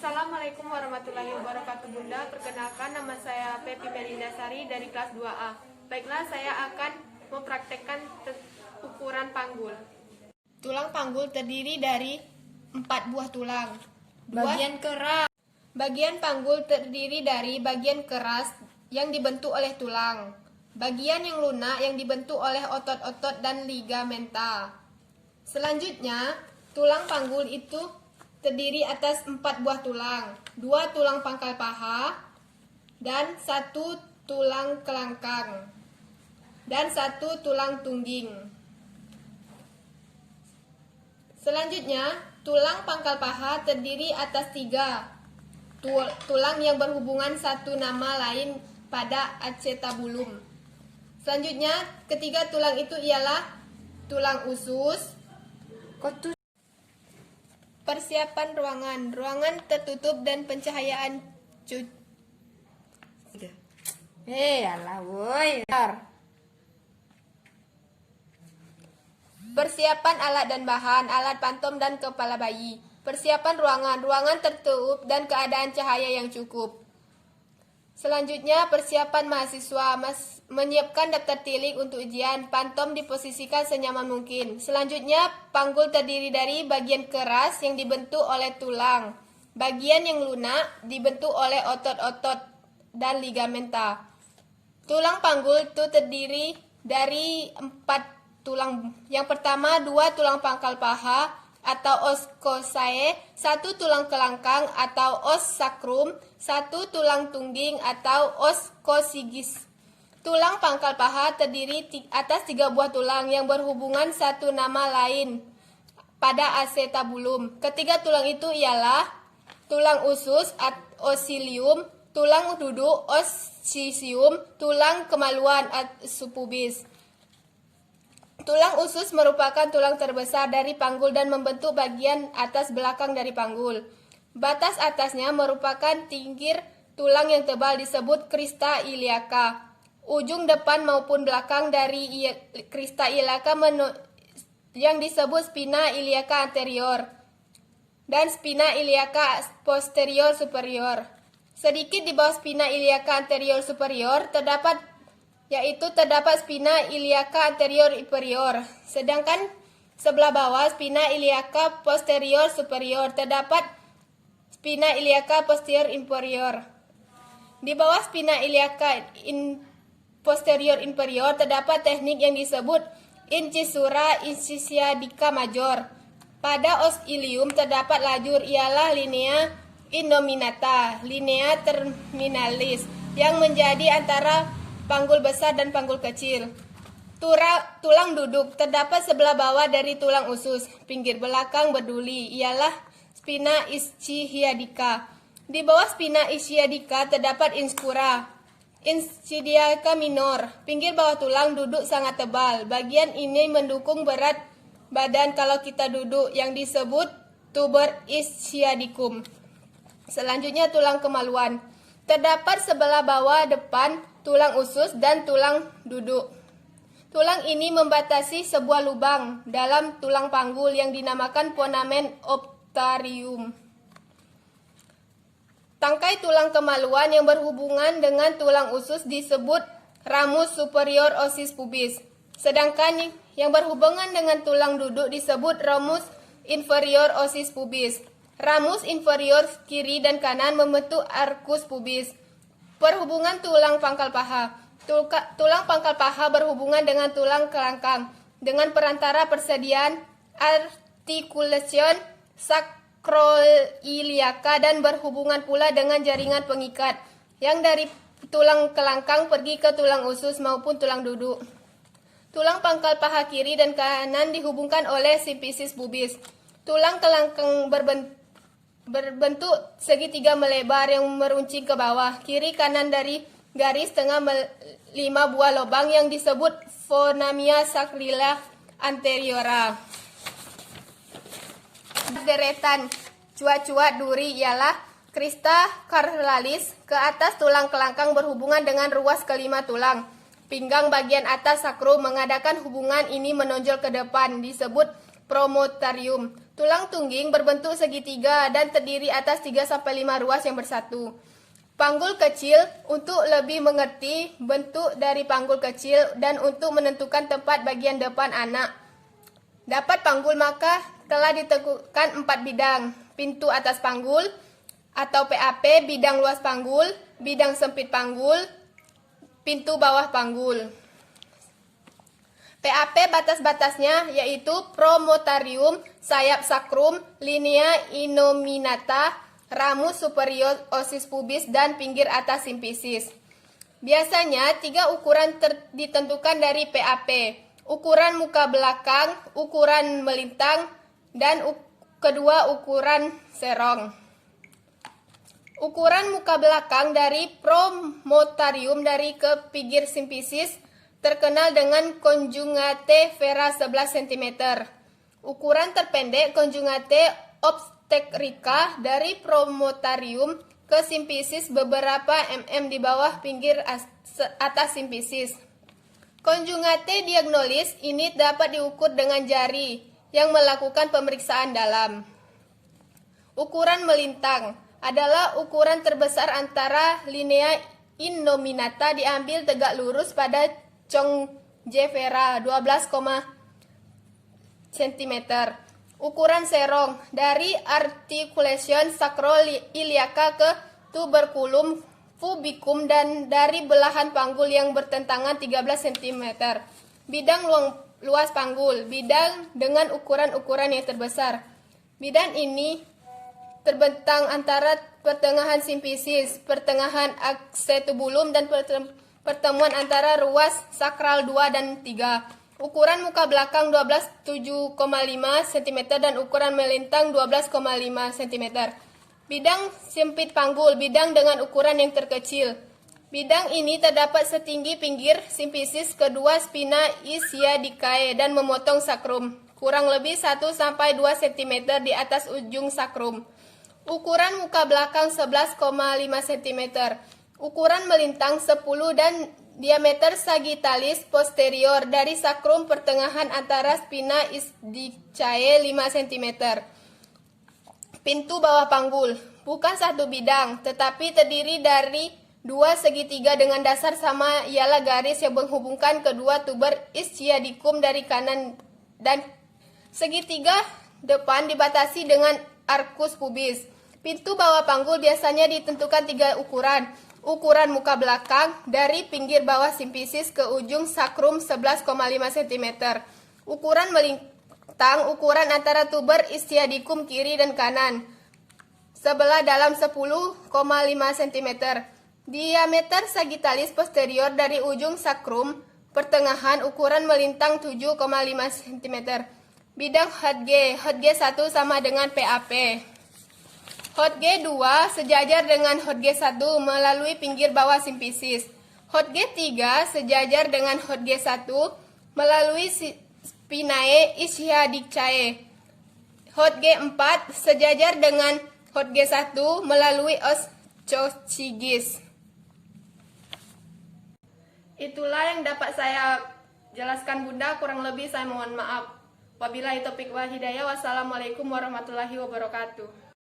Assalamualaikum warahmatullahi wabarakatuh Bunda. Perkenalkan, nama saya Pepi Melinda Sari dari kelas 2A. Baiklah, saya akan mempraktekkan ukuran panggul. Tulang panggul terdiri dari 4 buah tulang. Bagian panggul terdiri dari bagian keras yang dibentuk oleh tulang, bagian yang lunak yang dibentuk oleh otot-otot dan ligamenta. Selanjutnya, tulang panggul itu terdiri atas 4 buah tulang, 2 tulang pangkal paha, dan 1 tulang kelangkang, dan 1 tulang tungging. Selanjutnya, tulang pangkal paha terdiri atas 3 tulang yang berhubungan satu nama lain pada acetabulum. Selanjutnya, ketiga tulang itu ialah tulang usus. Persiapan ruangan tertutup dan pencahayaan Persiapan alat dan bahan, alat pantom dan kepala bayi. Persiapan ruangan tertutup dan keadaan cahaya yang cukup. Selanjutnya, persiapan mahasiswa menyiapkan daftar tilik untuk ujian, pantom diposisikan senyaman mungkin. Selanjutnya, panggul terdiri dari bagian keras yang dibentuk oleh tulang, bagian yang lunak dibentuk oleh otot-otot dan ligamenta. Tulang panggul itu terdiri dari 4 tulang. Yang pertama, 2 tulang pangkal paha atau os coccygeae, 1 tulang kelangkang atau os sacrum, 1 tulang tungging atau os coccygeus. Tulang pangkal paha terdiri atas 3 buah tulang yang berhubungan satu nama lain pada acetabulum. Ketiga tulang itu ialah tulang usus ossilium, tulang duduk ossicium, tulang kemaluan pubis. Tulang usus merupakan tulang terbesar dari panggul dan membentuk bagian atas belakang dari panggul. Batas atasnya merupakan pinggir tulang yang tebal disebut crista iliaca. Ujung depan maupun belakang dari crista iliaca yang disebut spina iliaca anterior dan spina iliaca posterior superior. Sedikit di bawah spina iliaca anterior superior terdapat spina iliaca anterior inferior. Sedangkan sebelah bawah spina iliaca posterior superior terdapat spina iliaca posterior inferior. Di bawah spina iliaca posterior inferior terdapat teknik yang disebut incisura incisiadica major. Pada os ilium terdapat lajur ialah linea innominata, linea terminalis yang menjadi antara panggul besar dan panggul kecil. Tulang duduk terdapat sebelah bawah dari tulang usus. Pinggir belakang berduli ialah spina ischiadica. Di bawah spina ischiadica terdapat inscura ischiadica minor. Pinggir bawah tulang duduk sangat tebal. Bagian ini mendukung berat badan kalau kita duduk yang disebut tuber ischiadicum. Selanjutnya, tulang kemaluan. Terdapat sebelah bawah depan tulang usus dan tulang duduk. Tulang ini membatasi sebuah lubang dalam tulang panggul yang dinamakan foramen optarium. Tangkai tulang kemaluan yang berhubungan dengan tulang usus disebut ramus superior ossis pubis. Sedangkan yang berhubungan dengan tulang duduk disebut ramus inferior ossis pubis. Ramus inferior kiri dan kanan membentuk arcus pubis. Perhubungan tulang pangkal paha. Tulang pangkal paha berhubungan dengan tulang kelangkang dengan perantara persediaan articulation sacroiliaca dan berhubungan pula dengan jaringan pengikat yang dari tulang kelangkang pergi ke tulang usus maupun tulang duduk. Tulang pangkal paha kiri dan kanan dihubungkan oleh sifisis pubis. Tulang kelangkang berbentuk segitiga melebar yang meruncing ke bawah, kiri kanan dari garis tengah 5 buah lubang yang disebut foramina sacrilla anteriora. Deretan cuat-cuat duri ialah crista carlalis. Ke atas tulang kelangkang berhubungan dengan ruas kelima tulang. Pinggang bagian atas sakrum mengadakan hubungan ini menonjol ke depan disebut promontorium. Tulang tungging berbentuk segitiga dan terdiri atas 3-5 ruas yang bersatu. Panggul kecil untuk lebih mengerti bentuk dari panggul kecil dan untuk menentukan tempat bagian depan anak. Dapat panggul maka telah ditentukan 4 bidang. Pintu atas panggul atau PAP, bidang luas panggul, bidang sempit panggul, pintu bawah panggul. PAP batas-batasnya yaitu promotarium, sayap sakrum, linea innominata, ramus superior osis pubis, dan pinggir atas simfisis. Biasanya 3 ukuran ditentukan dari PAP. Ukuran muka belakang, ukuran melintang, dan kedua ukuran serong. Ukuran muka belakang dari promotarium dari ke pinggir simfisis terkenal dengan konjugate vera 11 cm. Ukuran terpendek konjugate obstetrica dari promotarium ke simfisis beberapa mm di bawah pinggir atas simfisis. Konjugate diagnolis ini dapat diukur dengan jari yang melakukan pemeriksaan dalam. Ukuran melintang adalah ukuran terbesar antara linea innominata diambil tegak lurus pada conjevera 12, cm. Ukuran serong dari articulation sacroiliaca ke tuberculum pubicum dan dari belahan panggul yang bertentangan 13 cm. Bidang luas panggul, bidang dengan ukuran-ukuran yang terbesar. Bidang ini terbentang antara pertengahan simfisis, pertengahan acetubulum, dan pertemuan antara ruas sakral 2 dan 3. Ukuran muka belakang 12,7,5 cm dan ukuran melintang 12,5 cm. Bidang sempit panggul, bidang dengan ukuran yang terkecil. Bidang ini terdapat setinggi pinggir simfisis kedua spina ischiadicae dan memotong sakrum, kurang lebih 1-2 cm di atas ujung sakrum. Ukuran muka belakang 11,5 cm. Ukuran melintang 10 dan diameter sagittalis posterior dari sakrum pertengahan antara spina ischiadicae 5 cm. Pintu bawah panggul bukan satu bidang, tetapi terdiri dari 2 segitiga dengan dasar sama, ialah garis yang menghubungkan kedua tuber ischiadicum dari kanan, dan segitiga depan dibatasi dengan arcus pubis. Pintu bawah panggul biasanya ditentukan 3 ukuran. Ukuran muka belakang dari pinggir bawah simfisis ke ujung sakrum 11,5 cm. Ukuran melintang, ukuran antara tuber ischiadicum kiri dan kanan, sebelah dalam 10,5 cm. Diameter sagittalis posterior dari ujung sakrum pertengahan, ukuran melintang 7,5 cm. Bidang Hodge 1 sama dengan PAP. Hodge 2 sejajar dengan Hodge 1 melalui pinggir bawah simfisis. Hodge 3 sejajar dengan Hodge 1 melalui spinae ischiadicae. Hodge 4 sejajar dengan Hodge 1 melalui os coccygeus. Itulah yang dapat saya jelaskan Bunda, kurang lebih saya mohon maaf. Wabillahi taufiq wal hidayah. Wassalamualaikum warahmatullahi wabarakatuh.